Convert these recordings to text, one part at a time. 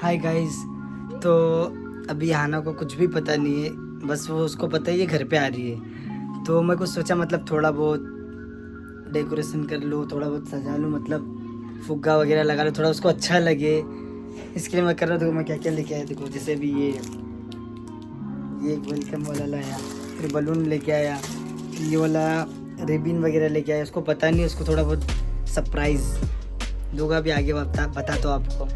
Hi guys. तो अभी हाना को कुछ भी पता नहीं है, बस वो उसको पता ही है घर पे आ रही है। तो मैं कुछ सोचा मतलब थोड़ा बहुत डेकोरेशन कर लूँ, थोड़ा बहुत सजा लूँ, मतलब फुग्गा वगैरह लगा लूँ, थोड़ा उसको अच्छा लगे। इसके लिए मैं कर रहा था। मैं क्या क्या लेके आया देखो, जैसे अभी ये एक वेलकम वाला लाया, फिर बलून लेके आया, ये वाला रिबिन वगैरह लेके आया। उसको पता नहीं, उसको थोड़ा बहुत सरप्राइज़ दूंगा भी आगे, बता तो आपको।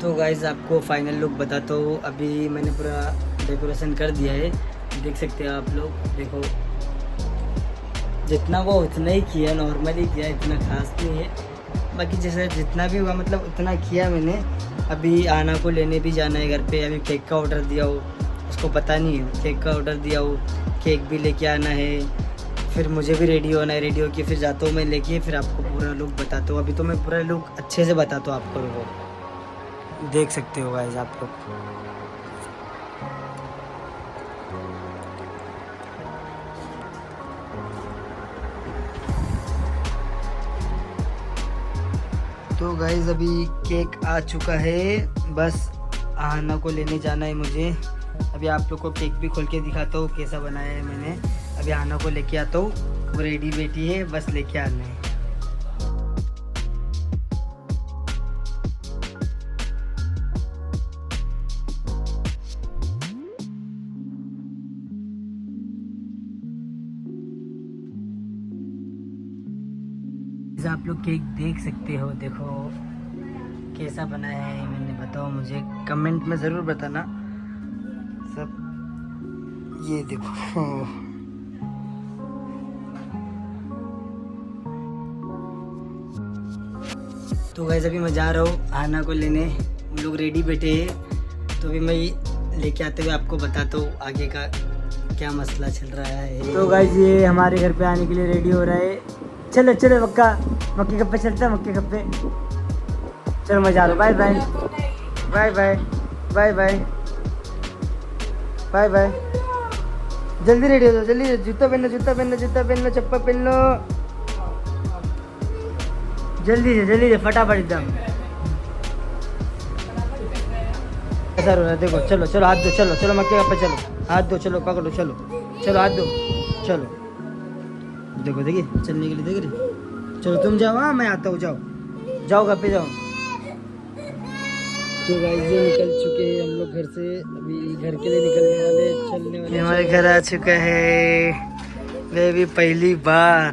तो गाइज आपको फाइनल लुक बताता हूँ। अभी मैंने पूरा डेकोरेशन कर दिया है, देख सकते हैं आप लोग। देखो जितना वो उतना ही किया, नॉर्मली किया, इतना खास नहीं है। बाकी जैसे जितना भी हुआ मतलब उतना किया मैंने। अभी आना को लेने भी जाना है घर पे। अभी केक का ऑर्डर दिया हो, उसको पता नहीं है, केक का ऑर्डर दिया हो, केक भी लेके आना है। फिर मुझे भी रेडी होना है, रेडी होके फिर जाता हूँ मैं लेके, फिर आपको पूरा लुक बताता हूँ। अभी तो मैं पूरा लुक अच्छे से बताता हूँ आपको। वो देख सकते हो गाइस आप लोग। तो गाइस अभी केक आ चुका है, बस आहाना को लेने जाना है मुझे। अभी आप लोग को केक भी खोल के दिखाता हूँ कैसा बनाया है मैंने। अभी आहाना को लेके आता हूँ, वो रेडी बेटी है, बस लेके आना है। आप लोग केक देख सकते हो, देखो कैसा बना है मैंने। बताओ मुझे कमेंट में ज़रूर बताना सब। ये देखो तो गाइस अभी मैं जा रहा हूँ आना को लेने, वो लोग रेडी बैठे हैं। तो अभी मैं लेके आते हुए आपको बताता हूँ आगे का क्या मसला चल रहा है। तो गाइस ये हमारे घर पे आने के लिए रेडी हो रहा है। चलो चलो मक्का मक्के कप्पे चलते हैं, मक्के कप्पे। चलो मैं जा रहा हूँ, bye bye bye bye bye bye bye bye. जल्दी रेडी हो जाओ, जल्दी। जूता पहनो, जूता पहनो, जूता पहनो, चप्पल पहन लो, जल्दी से फटाफट एकदम। ऐसा रो रहा है देखो। चलो चलो हाथ दो, चलो चलो मक्के कप्पे, चलो हाथ दो, चलो पकड़ो, चलो चलो हाथ दो, चलो। देखो देखिए चलने के लिए देख रही। चलो तुम जाओ, हाँ मैं आता हूँ, जाओ जाओ घर पे जाओ। तो गाइस ये निकल चुके हैं हम लोग घर से, अभी घर के लिए निकलने वाले, चलने वाले। हमारे घर आ चुका है वे भी पहली बार।